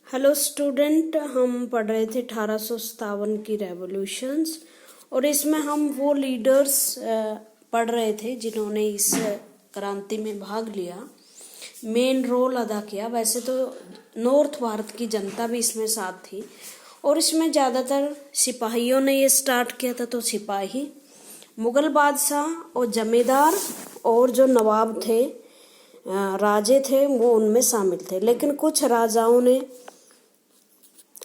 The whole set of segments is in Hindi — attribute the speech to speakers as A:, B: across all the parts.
A: हेलो स्टूडेंट, हम पढ़ रहे थे 1857 की रेवोल्यूशंस और इसमें हम वो लीडर्स पढ़ रहे थे जिन्होंने इस क्रांति में भाग लिया, मेन रोल अदा किया। वैसे तो नॉर्थ भारत की जनता भी इसमें साथ थी और इसमें ज़्यादातर सिपाहियों ने ये स्टार्ट किया था। तो सिपाही, मुगल बादशाह और जमींदार और जो नवाब थे, राजे थे, वो उनमें शामिल थे। लेकिन कुछ राजाओं ने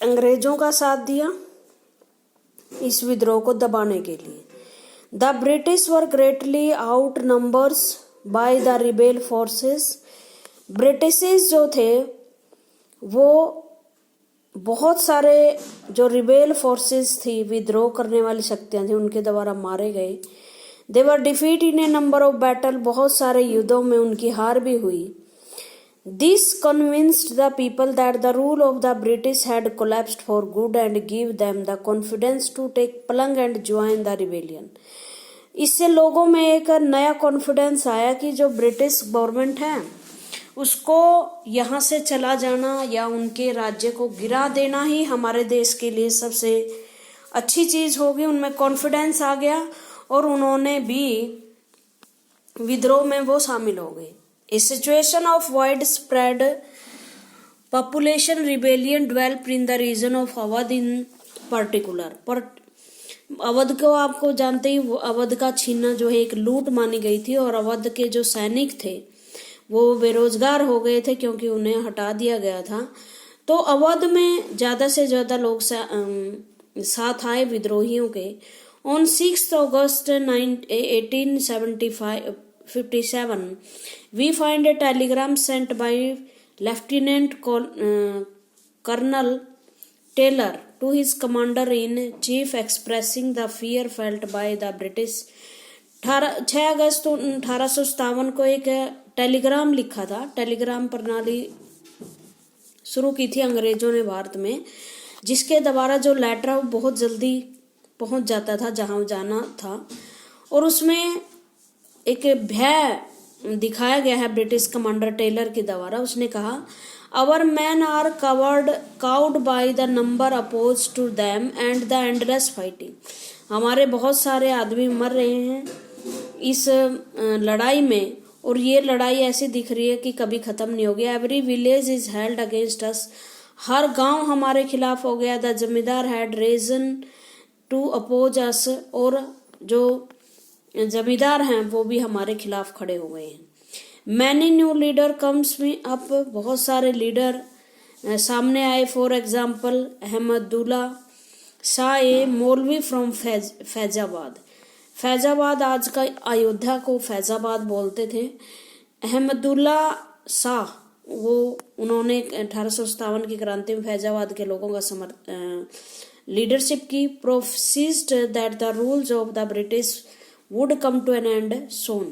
A: अंग्रेजों का साथ दिया इस विद्रोह को दबाने के लिए। The British were greatly out numbers by the rebel forces. British जो थे वो बहुत सारे जो रिबेल फोर्सेस थी, विद्रोह करने वाली शक्तियां थी, उनके द्वारा मारे गए। They were defeat in a number of battle. बहुत सारे युद्धों में उनकी हार भी हुई। This convinced the people that the rule of the British had collapsed for good and gave them the confidence to take plunge and join the rebellion. इससे लोगों में एक नया कॉन्फिडेंस आया कि जो ब्रिटिश गवर्नमेंट है उसको यहाँ से चला जाना या उनके राज्य को गिरा देना ही हमारे देश के लिए सबसे अच्छी चीज होगी। उनमें कॉन्फिडेंस आ गया और उन्होंने भी विद्रोह में वो शामिल हो गए। A situation of widespread population rebellion developed in the region of Awadh in particular. पर अवध को आपको जानते ही, अवध का छीनना जो है एक लूट मानी गई थी और अवध के जो सैनिक थे वो बेरोजगार हो गए थे क्योंकि उन्हें हटा दिया गया था। तो अवध में ज्यादा से ज्यादा लोग साथ आए विद्रोहियों के। On 6th August 1857, we find a telegram sent by Lieutenant Colonel Taylor to his commander-in-chief expressing the fear felt by the British. 6 अगस्त 1857 को एक टेलीग्राम लिखा था। टेलीग्राम प्रणाली शुरू की थी अंग्रेजों ने भारत में, जिसके द्वारा जो लेटर वो बहुत जल्दी पहुंच जाता था जहां जाना था। और उसमें एक भय दिखाया गया है ब्रिटिश कमांडर टेलर के द्वारा। उसने कहा, our men are cowed by the number oppose to them and the endless fighting. हमारे बहुत सारे आदमी मर रहे हैं इस लड़ाई में और ये लड़ाई ऐसी दिख रही है कि कभी खत्म नहीं होगी। Every village is held against us. हर गांव हमारे खिलाफ हो गया। The zamindar had reason to oppose us. और जो जमींदार हैं वो भी हमारे खिलाफ खड़े हो गए हैं। मैनी न्यू लीडर कम्स में अप। बहुत सारे लीडर सामने आए। फॉर एग्जाम्पल अहमदुल्ला शाह ए मौलवी फ्रॉम फैजाबाद। फैजाबाद, आज का अयोध्या को फैजाबाद बोलते थे। अहमदुल्ला शाह उन्होंने 1857 की क्रांति में फैजाबाद के लोगों का लीडरशिप की। Professed that the rules of the British would come to an end soon.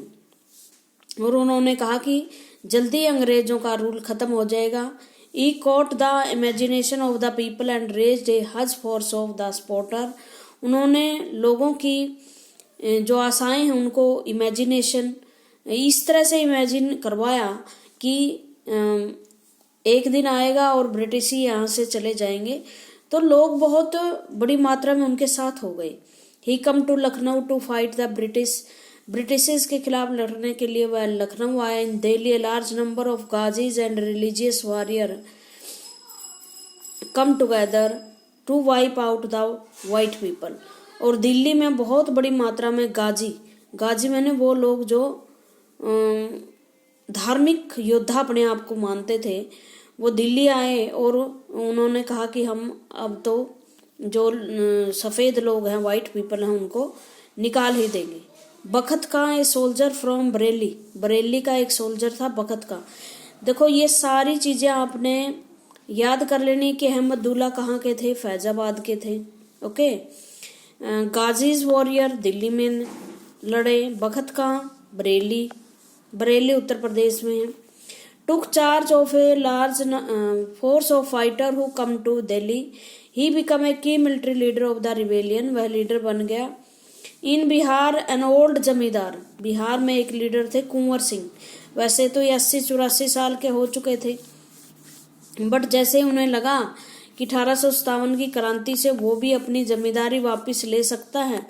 A: और उन्होंने कहा कि जल्दी अंग्रेजों का रूल खत्म हो जाएगा। He caught the imagination of the people and raised a huge force of the Sportster. उन्होंने लोगों की जो आशाएं हैं उनको इमेजिनेशन इस तरह से इमेजिन करवाया कि एक दिन आएगा और ब्रिटिश ही यहाँ से चले जाएंगे। तो लोग बहुत बड़ी मात्रा में उनके साथ हो गए। He come to Lucknow to fight the British के खिलाफ लड़ने के लिए वह लखनऊ आया। In Delhi a large number of ghazis and religious warrior come together to wipe out the white people. और दिल्ली में बहुत बड़ी मात्रा में गाजी मैंने वो लोग जो धार्मिक योद्धा अपने आप को मानते थे, वो दिल्ली आए और उन्होंने कहा कि हम अब तो जो सफेद लोग हैं, व्हाइट पीपल हैं, उनको निकाल ही देंगे। बखत का ए सोल्जर फ्रॉम बरेली का एक सोल्जर था बखत का। देखो ये सारी चीजें आपने याद कर लेनी कि अहमदुल्ला कहाँ के थे, फैजाबाद के थे। ओके, गाजीज वॉरियर दिल्ली में लड़े। बखत का बरेली उत्तर प्रदेश में है। Took charge of a large force of fighter who come to Delhi. He become a key military leader of the rebellion. वह लीडर बन गया। इन बिहार एन ओल्ड जमींदार। बिहार में एक लीडर थे कुंवर सिंह। वैसे तो ये 80-84 साल के हो चुके थे। बट जैसे उन्हें लगा कि 1857 की क्रांति से वो भी अपनी जिम्मेदारी वापस ले सकता है,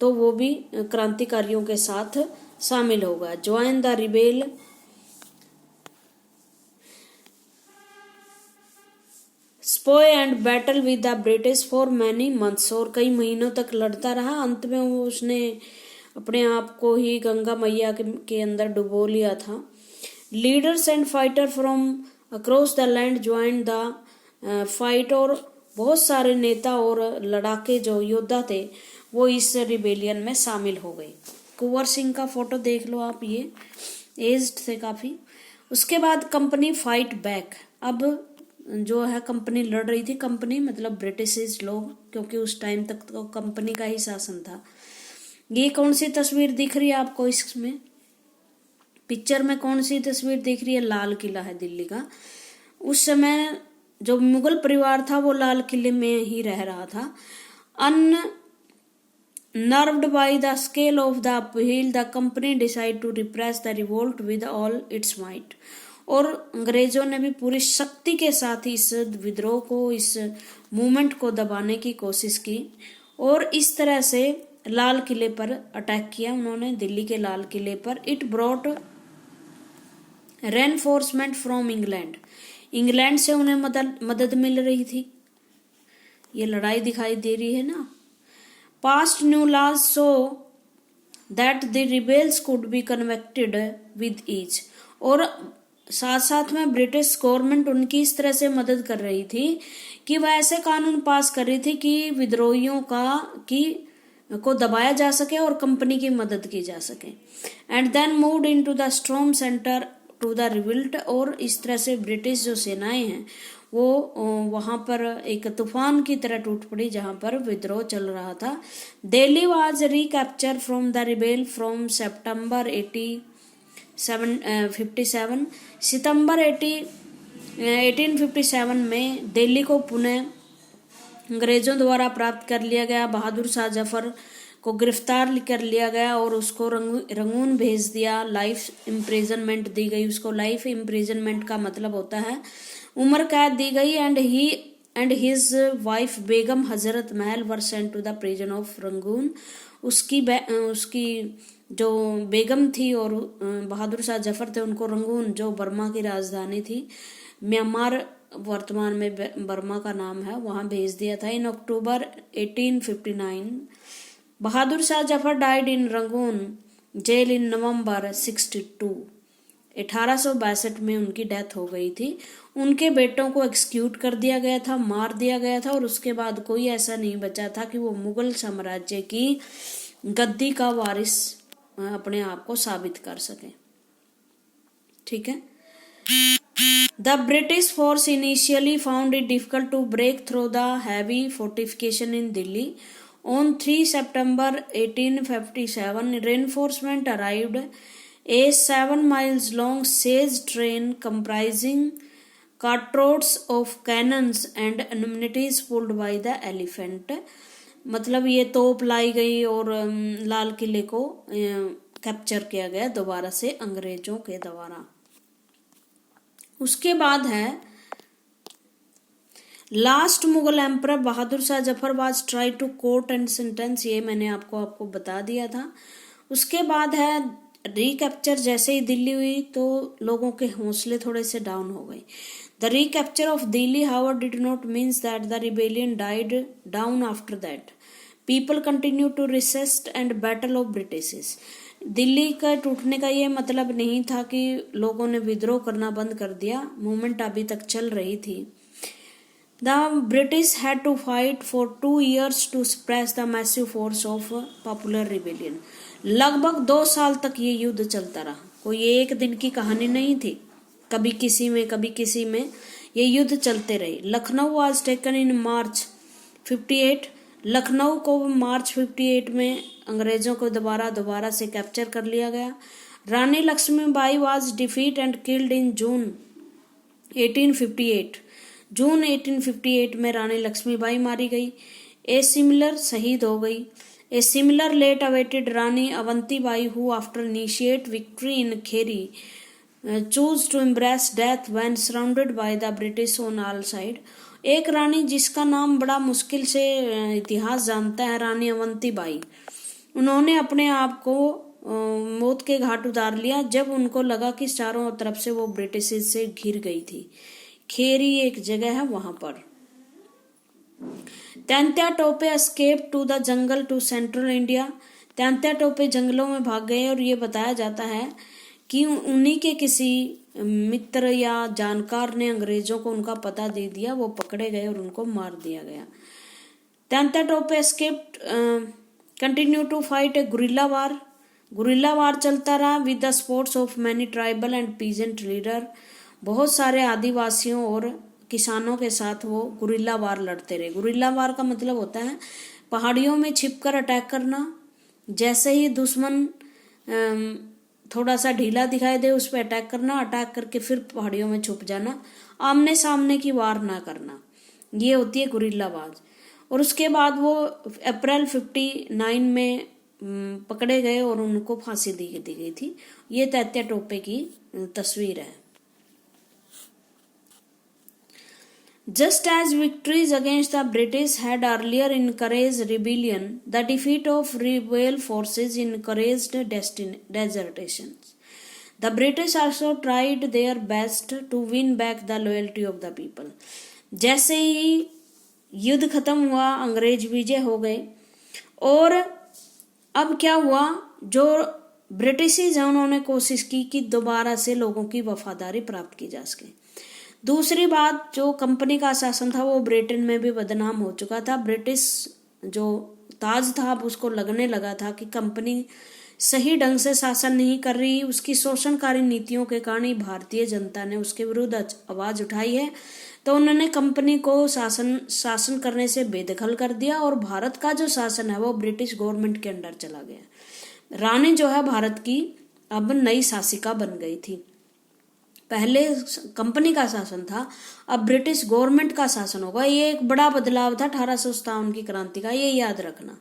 A: तो वो भी क्रांतिकारियों के साथ शामिल होगा। Join the rebel स्पॉय and battle with the British for many months, और कई महीनों तक लड़ता रहा। अंत में वो उसने अपने आप को ही गंगा मैया के अंदर डुबो लिया था। Leaders and fighter from across the land join the fight, और बहुत सारे नेता और लड़ाके जो योद्धा थे वो इस रिबेलियन में शामिल हो गए। कुंवर सिंह का फोटो देख लो आप, ये एज्ड थे काफी। उसके बाद कंपनी फाइट बैक, अब जो है कंपनी लड़ रही थी। कंपनी मतलब ब्रिटिश लोग, क्योंकि उस टाइम तक तो कंपनी का ही शासन था। ये कौन सी तस्वीर दिख रही है आपको इसमें, पिक्चर में कौन सी तस्वीर दिख रही है? लाल किला है दिल्ली का। उस समय जो मुगल परिवार था वो लाल किले में ही रह रहा था। Unnerved by the scale of the upheaval, the company decided to repress the revolt with all its might. और अंग्रेजों ने भी पूरी शक्ति के साथ इस विद्रोह को, इस मूवमेंट को दबाने की कोशिश की, और इस तरह से लाल किले पर अटैक किया उन्होंने, दिल्ली के लाल किले पर। It brought reinforcement from England, England से उन्हें मदद मिल रही थी। ये लड़ाई दिखाई दे रही है ना। Passed new laws so that the rebels could be convicted with each, और साथ साथ में ब्रिटिश गवर्नमेंट उनकी इस तरह से मदद कर रही थी कि वह ऐसे कानून पास कर रही थी कि विद्रोहियों को दबाया जा सके और कंपनी की मदद की जा सके। And then moved into the storm centre to the revolt, और इस तरह से ब्रिटिश जो सेनाएं हैं वो वहां पर एक तूफान की तरह टूट पड़ी जहां पर विद्रोह चल रहा था। Delhi was recapture from the rebel from September 1857। सितंबर 1857 में दिल्ली को पुनः अंग्रेजों द्वारा प्राप्त कर लिया गया। बहादुर शाह जफर को गिरफ्तार कर लिया गया और उसको रंगून भेज दिया। लाइफ इम्प्रिजनमेंट दी गई उसको। लाइफ इम्प्रिजनमेंट का मतलब होता है उम्र कैद दी गई। And his wife Begum Hazrat Mahal were sent to the prison of Rangoon. उसकी जो बेगम थी और बहादुर शाह जफर थे उनको रंगून, जो बर्मा की राजधानी थी, म्यांमार वर्तमान में बर्मा का नाम है, वहां भेज दिया था। In October 1859 Bahadur Shah Zafar died in Rangoon jail in November 62। 1862 में उनकी डेथ हो गई थी। उनके बेटों को एक्सक्यूट कर दिया गया था, मार दिया गया था, और उसके बाद कोई ऐसा नहीं बचा था कि वो मुगल साम्राज्य की गद्दी का वारिस अपने आप को साबित कर सके। ठीक है। The British force initially found it difficult to break through the heavy fortification in Delhi. On 3 September 1857, reinforcement arrived. A 7 miles long siege train comprising cartloads of cannons and ammunition pulled by the elephant. मतलब ये तोप लाई गई और लाल किले को कैप्चर किया गया दोबारा से अंग्रेजों के द्वारा। उसके बाद है last Mughal emperor Bahadur Shah Zafar was try to court and sentence. ये मैंने आपको बता दिया था। उसके बाद है रिकैप्चर। जैसे ही दिल्ली हुई तो लोगों के हौसले थोड़े से डाउन हो गए। The recapture of Delhi however did not means that the rebellion died down after that. People continue to resist and battle of British. Delhi का टूटने का ये मतलब नहीं था कि लोगों ने विद्रोह करना बंद कर दिया, मूवमेंट अभी तक चल रही थी। The British had to fight for 2 years to suppress the massive force of popular rebellion. लगभग 2 साल तक ये युद्ध चलता रहा। कोई एक दिन की कहानी नहीं थी, कभी किसी में कभी किसी में, ये युद्ध चलते रहे। Lucknow was taken in March 58। Lucknow को मार्च 58 में अंग्रेजों को दोबारा से कैप्चर कर लिया गया। रानी Lakshmibai was defeated and killed in June 1858। जून 1858 में रानी लक्ष्मीबाई मारी गई। ए सिमिलर शहीद हो गई। A similar late awaited Rani Avanti Bai who after initiate victory in Kheri choose to embrace death when surrounded by the British on all side. एक रानी जिसका नाम बड़ा मुश्किल से इतिहास जानता है, रानी अवंतीबाई, उन्होंने अपने आप को मौत के घाट उतार लिया जब उनको लगा कि चारों तरफ से वो ब्रिटिश से घिर गई थी। खेरी एक जगह है वहां पर। Tatya Tope escape to the jungle to central India. Tatya Tope जंगलों में भाग गए और ये बताया जाता है कि उन्हीं के किसी मित्र या जानकार ने अंग्रेजों को उनका पता दे दिया, वो पकड़े गए और उनको मार दिया गया। Tatya Tope escaped continue to fight a guerrilla war. Guerrilla war चलता रहा with the supports of many tribal and peasant leader. बहुत सारे आदिवासियों और किसानों के साथ वो गुरिल्ला वार लड़ते रहे। गुरिल्ला वार का मतलब होता है पहाड़ियों में छिपकर अटैक करना। जैसे ही दुश्मन थोड़ा सा ढीला दिखाई दे उस पर अटैक करना, अटैक करके फिर पहाड़ियों में छुप जाना, आमने सामने की वार ना करना, ये होती है गुरिल्ला वार। और उसके बाद वो अप्रैल 59 में पकड़े गए और उनको फांसी दी गई थी। ये तात्या टोपे की तस्वीर है। Just as victories against the British had earlier encouraged rebellion, the defeat of rebel forces encouraged desertions. The British also tried their best to win back the loyalty of the people. जैसे ही युद्ध खत्म हुआ, अंग्रेज विजय हो गए और अब क्या हुआ, जो ब्रिटिश हैं उन्होंने कोशिश की कि दोबारा से लोगों की वफादारी प्राप्त की जा सके। दूसरी बात, जो कंपनी का शासन था वो ब्रिटेन में भी बदनाम हो चुका था। ब्रिटिश जो ताज था अब उसको लगने लगा था कि कंपनी सही ढंग से शासन नहीं कर रही। उसकी शोषणकारी नीतियों के कारण ही भारतीय जनता ने उसके विरुद्ध आवाज उठाई है, तो उन्होंने कंपनी को शासन करने से बेदखल कर दिया और भारत का जो शासन है वो ब्रिटिश गवर्नमेंट के अंडर चला गया। रानी जो है भारत की अब नई शासिका बन गई थी। पहले कंपनी का शासन था, अब ब्रिटिश गवर्नमेंट का शासन होगा। ये एक बड़ा बदलाव था 1857 की क्रांति का, ये याद रखना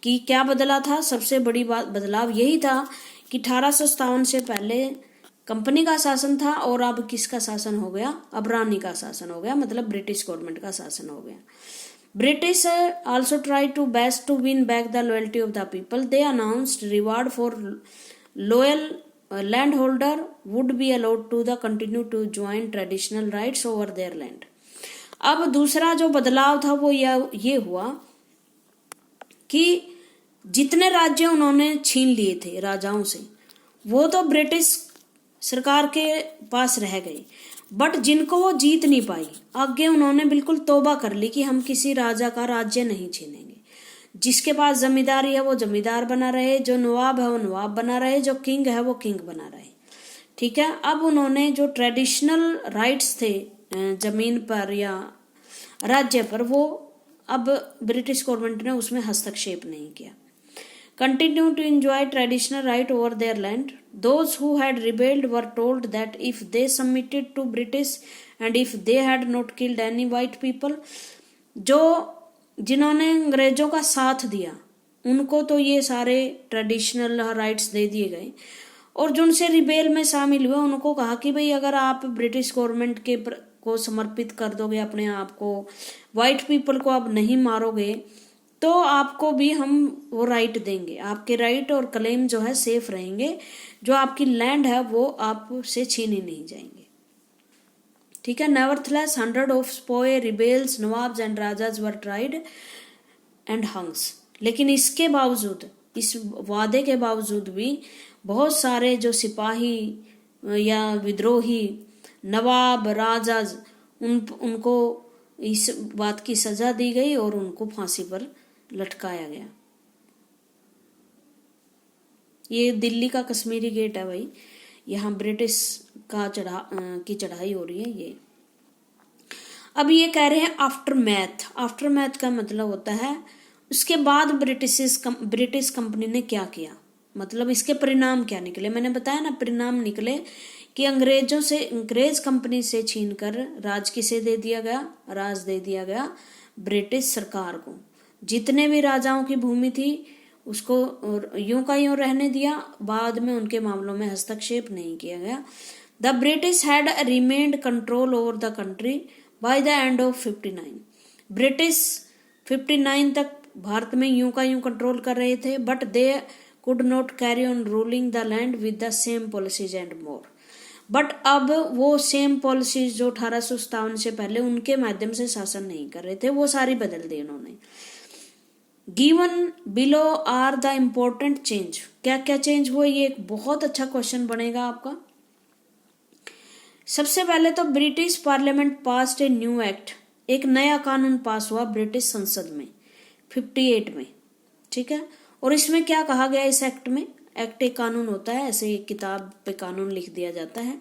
A: कि क्या बदला था। सबसे बड़ी बात बदलाव यही था कि 1857 से पहले कंपनी का शासन था और अब किसका शासन हो गया, अब रानी का शासन हो गया, मतलब ब्रिटिश गवर्नमेंट का शासन हो गया। British also tried to best to win back the loyalty of the people. They announced reward for loyal landholder would be allowed to the continue to join traditional rights over their land. अब दूसरा जो बदलाव था वो ये हुआ कि जितने राज्य उन्होंने छीन लिए थे राजाओं से, वो तो ब्रिटिश सरकार के पास रह गए, बट जिनको वो जीत नहीं पाई, आगे उन्होंने बिल्कुल तौबा कर ली कि हम किसी राजा का राज्य नहीं छीनेंगे। जिसके पास जमींदारी है वो जमींदार बना रहे, जो नवाब है वो नवाब बना रहे, जो किंग है वो किंग बना रहे। ठीक है। अब उन्होंने जो ट्रेडिशनल राइट्स थे जमीन पर या राज्य पर, वो अब ब्रिटिश गवर्नमेंट ने उसमें हस्तक्षेप नहीं किया। Continue to enjoy traditional right over their land. Those who had rebelled were told that if they submitted to British and if they had not killed any white people, जो जिन्होंने अंग्रेजों का साथ दिया उनको तो ये सारे ट्रेडिशनल राइट्स दे दिए गए, और जो उनसे रिबेल में शामिल हुए उनको कहा कि भाई अगर आप ब्रिटिश गवर्नमेंट के को समर्पित कर दोगे अपने आप को, वाइट पीपल को आप नहीं मारोगे, तो आपको भी हम वो राइट देंगे, आपके राइट और क्लेम जो है सेफ रहेंगे, जो आपकी लैंड है वो आपसे छीनी नहीं जाएंगे। ठीक है। Nevertheless 100 of sepoy rebels nawabs and rajas were tried and hangs. लेकिन इसके बावजूद, इस वादे के बावजूद भी बहुत सारे जो सिपाही या विद्रोही नवाब राजाज उनको इस बात की सजा दी गई और उनको फांसी पर लटकाया गया। ये दिल्ली का कश्मीरी गेट है भाई, यहाँ ब्रिटिश का की चढ़ाई हो रही है ये। अब ये कह रहे हैं आफ्टर मैथ। आफ्टर मैथ का मतलब होता है उसके बाद ब्रिटिश कंपनी ने क्या किया, मतलब इसके परिणाम क्या निकले। मैंने बताया ना, परिणाम निकले कि अंग्रेज कंपनी से छीनकर राज किसे दे दिया गया, राज दे दिया गया ब्रिटिश सरकार को। जितने भी राजाओं की भूमि थी उसको यूं का यूं रहने दिया, बाद में उनके मामलों में हस्तक्षेप नहीं किया गया। The British had remained control over the country by the end of 59। British 59 तक भारत में यूं का यूं कंट्रोल कर रहे थे, but they could not carry on ruling the land with the same policies and more. But अब वो सेम पॉलिसीज जो 1857 से पहले उनके माध्यम से शासन नहीं कर रहे थे, वो सारी बदल दी उन्होंने। Given below are the important change. क्या क्या चेंज हुए, ये एक बहुत अच्छा क्वेश्चन बनेगा आपका। सबसे पहले तो British parliament passed a new act, एक नया कानून पास हुआ ब्रिटिश संसद में 58 में, ठीक है। और इसमें क्या कहा गया इस एक्ट में, एक्ट एक कानून होता है, ऐसे एक किताब पे कानून लिख दिया जाता है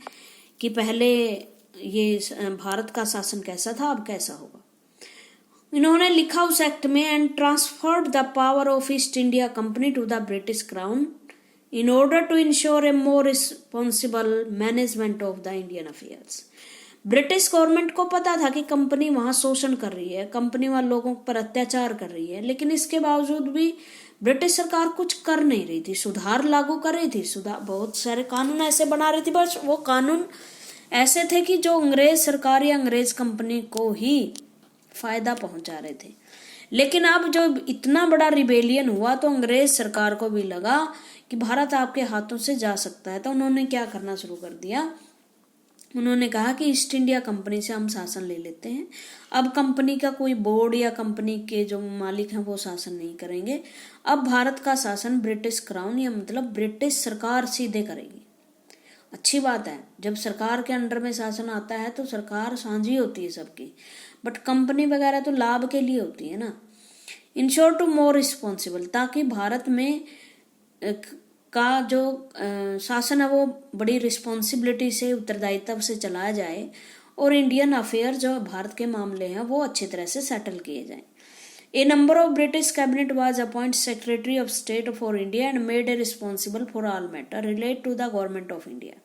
A: कि पहले ये भारत का शासन कैसा था, अब कैसा होगा। इन्होंने लिखा उस एक्ट में, and transferred the power of East India Company to the British crown in order to ensure a more responsible management of the Indian affairs. British government को पता था कि कंपनी वहां शोषण कर रही है, कंपनी वहां लोगों पर अत्याचार कर रही है, लेकिन इसके बावजूद भी ब्रिटिश सरकार कुछ कर नहीं रही थी, सुधार लागू कर रही थी, बहुत सारे कानून ऐसे बना रही थी, बस वो कानून ऐसे थे कि जो अंग्रेज सरकार या अंग्रेज कंपनी को ही फायदा पहुंचा रहे थे। लेकिन अब जो इतना बड़ा रिबेलियन हुआ तो अंग्रेज सरकार को भी लगा कि भारत आपके हाथों से जा सकता है, तो उन्होंने क्या करना शुरू कर दिया, उन्होंने कहा कि ईस्ट इंडिया कंपनी से हम शासन ले लेते हैं। अब कंपनी का कोई बोर्ड या कंपनी के जो मालिक हैं वो शासन नहीं करेंगे, अब भारत का शासन ब्रिटिश क्राउन या मतलब ब्रिटिश सरकार सीधे करेगी। अच्छी बात है, जब सरकार के अंडर में शासन आता है तो सरकार साझी होती है सबकी, बट कंपनी वगैरह तो लाभ के लिए होती है ना। इंश्योर टू मोर रिस्पॉन्सिबल, ताकि भारत में का जो शासन है वो बड़ी रिस्पॉन्सिबिलिटी से, उत्तरदायित्व से चलाया जाए, और इंडियन अफेयर जो भारत के मामले हैं वो अच्छी तरह से सेटल किए जाएं। A number of British cabinet was appoint secretary of state for India and made a responsible for all matter relate to the government of India.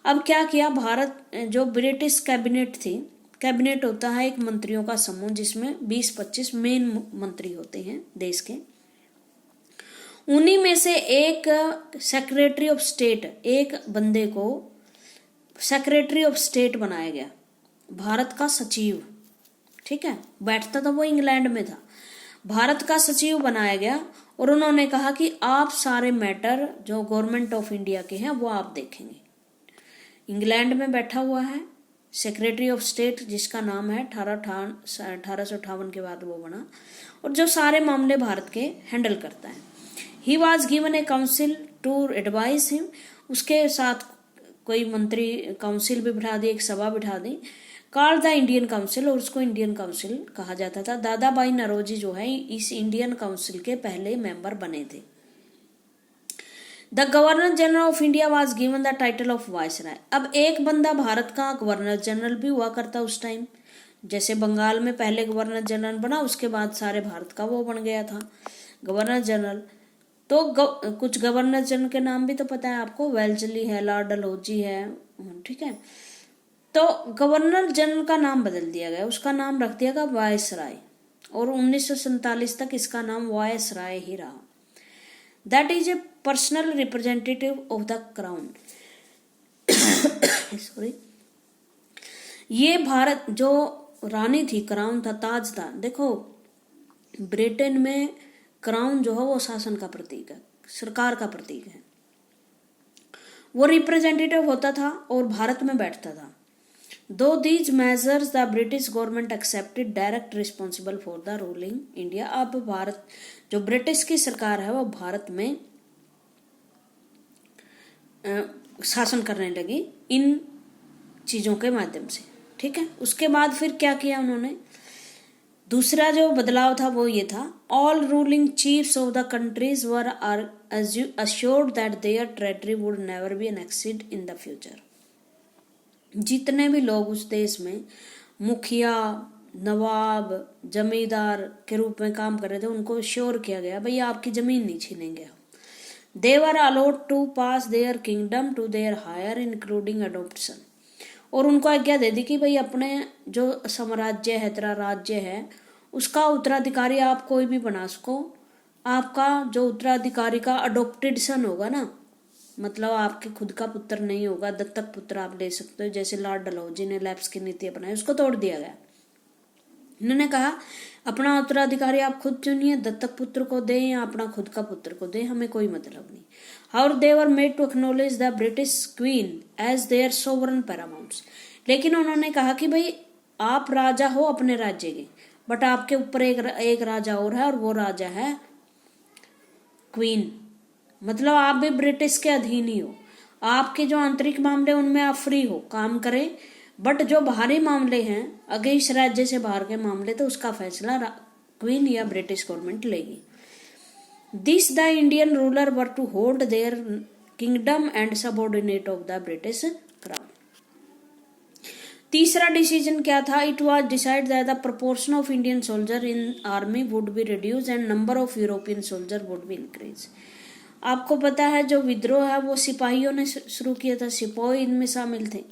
A: अब क्या किया, भारत जो ब्रिटिश कैबिनेट थी, कैबिनेट होता है एक मंत्रियों का समूह जिसमें 20-25 मेन मंत्री होते हैं देश के, उन्हीं में से एक सेक्रेटरी ऑफ स्टेट, एक बंदे को सेक्रेटरी ऑफ स्टेट बनाया गया, भारत का सचिव, ठीक है। बैठता था वो इंग्लैंड में था, भारत का सचिव बनाया गया, और उन्होंने कहा कि आप सारे मैटर जो गवर्नमेंट ऑफ इंडिया के हैं वो आप देखेंगे। इंग्लैंड में बैठा हुआ है सेक्रेटरी ऑफ स्टेट, जिसका नाम है 1858 के बाद वो बना, और जो सारे मामले भारत के हैंडल करता है। He was given a council to advise him, उसके साथ कोई मंत्री काउंसिल भी बिठा दी, एक सभा बिठा दी, कॉल्ड द इंडियन काउंसिल, और उसको इंडियन काउंसिल कहा जाता था। दादा भाई नौरोजी जो है इस इंडियन काउंसिल के पहले मेंबर बने थे। The governor general of India was given the title of viceroy. अब एक बंदा भारत का गवर्नर जनरल भी हुआ करता उस टाइम, जैसे बंगाल में पहले गवर्नर जनरल बना, उसके बाद सारे भारत का वो बन गया था गवर्नर जनरल। तो कुछ गवर्नर जनरल के नाम भी तो पता है आपको, वेल्जली है, लॉर्ड डलहौजी है, ठीक है। तो गवर्नर जनरल का नाम बदल दिया गया, उसका नाम रख दिया गया वायसराय, और 1947 तक इसका नाम वायसराय ही रहा। That is a personal representative of the crown. Sorry, ये भारत जो रानी थी, क्राउन था, ताज था। देखो ब्रिटेन में क्राउन जो है वो शासन का प्रतीक है, सरकार का प्रतीक है, वो रिप्रेजेंटेटिव होता था और भारत में बैठता था। दो these measures the British government accepted direct responsible for the ruling India. अब भारत जो ब्रिटिश की सरकार है वो भारत में शासन करने लगी इन चीजों के माध्यम से, ठीक है। उसके बाद फिर क्या किया उन्होंने, दूसरा जो बदलाव था वो ये था, all ruling chiefs of the countries were are assured that their territory would never be annexed in the future। जितने भी लोग उस देश में मुखिया, नवाब, जमींदार के रूप में काम कर रहे थे, उनको श्योर किया गया भाई आपकी जमीन नहीं छीनेंगे। They were allowed to pass their kingdom to their heir including adoption। और उनको आज्ञा दे दी कि भाई अपने जो साम्राज्य है, तेरा राज्य है, उसका उत्तराधिकारी आप कोई भी बना सको, आपका जो उत्तराधिकारी का अडोप्टेड सन होगा ना, मतलब आपके खुद का पुत्र नहीं होगा, दत्तक पुत्र आप ले सकते हो, जैसे लॉर्ड डलहौजी ने लैप्स की नीति अपनाई, उसको तोड़ दिया गया। इन्होंने कहा अपना उत्तराधिकारी आप खुद चुनिए, दत्तक पुत्र को दें या अपना खुद का पुत्र को दें, हमें कोई मतलब नहीं। How they were made to acknowledge the British queen as their sovereign paramounts, लेकिन उन्होंने कहा कि भाई आप राजा हो अपने राज्य के, बट आपके ऊपर एक राजा और है, और वो राजा है क्वीन, मतलब आप भी ब्रिटिश के अधीन ही हो। आपके जो आंतरिक मामले उनमें आप फ्री हो, काम करें, बट जो बाहरी मामले हैं अगर इस राज्य से बाहर के मामले, तो उसका फैसला क्वीन या ब्रिटिश गवर्नमेंट लेगी। This the Indian ruler were to hold their kingdom and subordinate of the British crown. तीसरा डिसीजन क्या था? It was decide that the proportion of Indian soldier in army would be reduce and number of European soldier would be increase. आपको पता है जो विद्रोह है वो सिपाहियों ने शुरू किया था, सिपाही इनमें शामिल थे।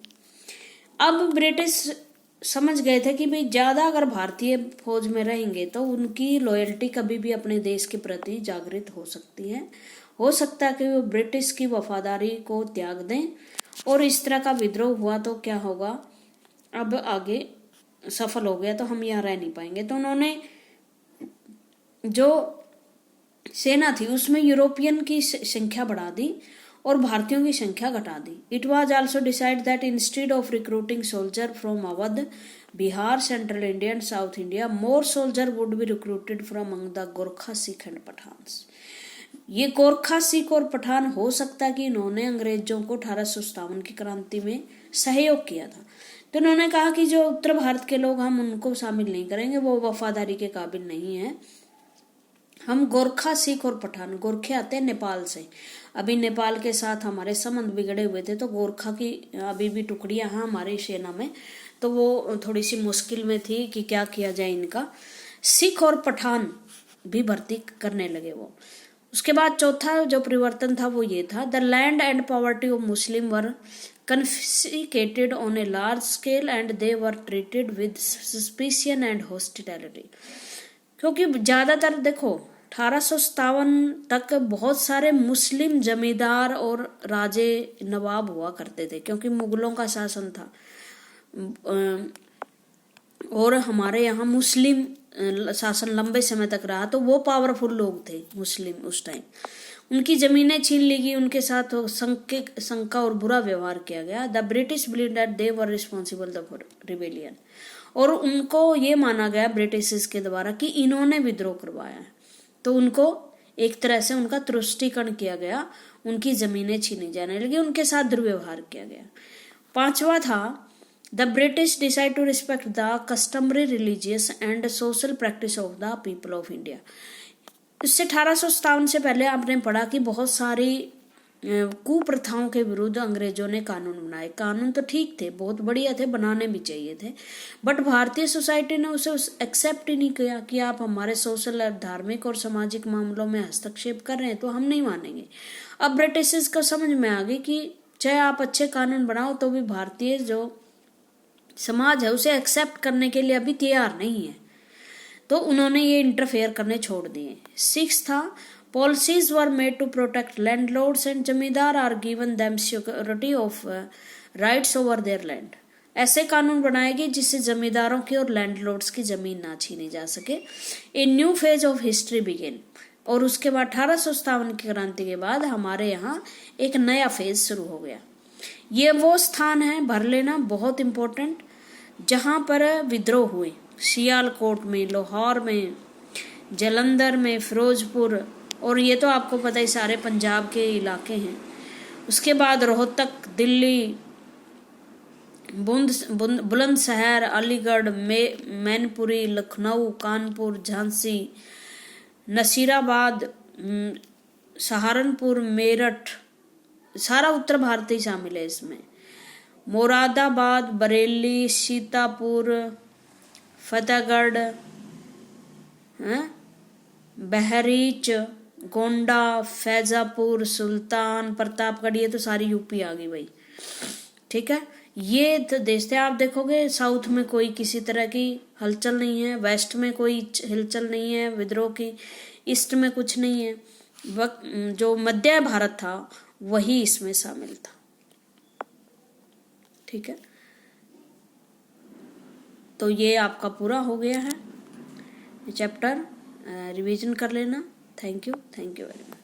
A: अब ब्रिटिश समझ गए थे कि भाई ज्यादा अगर भारतीय फौज में रहेंगे तो उनकी लॉयल्टी कभी भी अपने देश के प्रति जागृत हो सकती है, हो सकता है कि वो ब्रिटिश की वफादारी को त्याग दें, और इस तरह का विद्रोह हुआ तो क्या होगा, अब आगे सफल हो गया तो हम यहाँ रह नहीं पाएंगे। तो उन्होंने जो सेना थी उसमें यूरोपियन की संख्या बढ़ा दी और भारतीयों की संख्या घटा दी। It was also decide that instead of recruiting soldier from Awadh, Bihar, central India and south India, more soldier would be recruited from among the Gorkha, Sikh and Pathans. ये गोरखा, सिख और पठान हो सकता है कि इन्होंने अंग्रेजों को 1857 की क्रांति में सहयोग किया था। तो उन्होंने कहा कि जो उत्तर भारत के लोग हम उनको शामिल नहीं करेंगे, वो वफादारी के काबिल नहीं है। हम गोरखा, सिख और पठान, गोरखे आते हैं नेपाल से, अभी नेपाल के साथ हमारे संबंध बिगड़े हुए थे, तो गोरखा की अभी भी टुकड़ियां हैं हमारी सेना में, तो वो थोड़ी सी मुश्किल में थी कि क्या किया जाए इनका। सिख और पठान भी भर्ती करने लगे वो। उसके बाद चौथा जो परिवर्तन था वो ये था, the land and poverty of Muslim were confiscated on a large scale and they were treated with suspicion and hostility। क्योंकि ज्यादातर देखो 1857 तक बहुत सारे मुस्लिम जमींदार और राजे नवाब हुआ करते थे, क्योंकि मुगलों का शासन था और हमारे यहाँ मुस्लिम शासन लंबे समय तक रहा, तो वो पावरफुल लोग थे मुस्लिम उस टाइम। उनकी जमीनें छीन ली गई, उनके साथ शंका और बुरा व्यवहार किया गया। The British believe that they were responsible for rebellion, और उनको ये माना गया ब्रिटिश के द्वारा कि इन्होंने विद्रोह करवाया है, तो उनको एक तरह से उनका तुष्टीकरण किया गया, उनकी जमीनें छीनी जाने लगी, उनके साथ दुर्व्यवहार किया गया। पांचवा था, the British decide to respect the customary religious and social practice of the people of India. इससे 1857 से पहले आपने पढ़ा कि बहुत सारी कुप्रथाओं के विरुद्ध अंग्रेजों ने कानून बनाए। कानून तो ठीक थे, बहुत बढ़िया थे, बनाने भी चाहिए थे, बट भारतीय सोसाइटी ने उसे एक्सेप्ट ही नहीं किया कि आप हमारे सोशल, धार्मिक और सामाजिक मामलों में हस्तक्षेप कर रहे हैं, तो हम नहीं मानेंगे। अब ब्रिटिश को समझ में आ गई कि चाहे आप अच्छे कानून बनाओ तो भी भारतीय जो समाज है उसे एक्सेप्ट करने के लिए अभी तैयार नहीं है, तो उन्होंने ये इंटरफेयर करने छोड़ दिए। सिक्स था, policies were made to protect landlords and zamindar are given them security of rights over their land. ऐसे कानून बनाए गए जिससे जमींदारों की और लैंडलॉर्ड्स की जमीन ना छीनी जा सके। A new phase of history begin, और उसके बाद 1857 की क्रांति के बाद हमारे यहाँ एक नया फेज शुरू हो गया। ये वो स्थान है, भर लेना, बहुत इंपॉर्टेंट, जहाँ पर विद्रोह हुए। सियालकोट में, लाहौर में, जलंधर में, फिरोजपुर, और ये तो आपको पता ही सारे पंजाब के इलाके हैं। उसके बाद रोहतक, दिल्ली, बुलंदशहर, अलीगढ़, मैनपुरी, लखनऊ, कानपुर, झांसी, नसीराबाद, सहारनपुर, मेरठ, सारा उत्तर भारत ही शामिल है इसमें। मुरादाबाद, बरेली, सीतापुर, फतेहगढ़, बहरीच, गोंडा, फैजापुर, सुल्तान, प्रतापगढ़, ये तो सारी यूपी आ गई भाई, ठीक है। ये तो देश थे। आप देखोगे साउथ में कोई किसी तरह की हलचल नहीं है, वेस्ट में कोई हलचल नहीं है विद्रोह की, ईस्ट में कुछ नहीं है। जो मध्य भारत था वही इसमें शामिल था। ठीक है, तो ये आपका पूरा हो गया है चैप्टर, रिवीजन कर लेना। Thank you very much.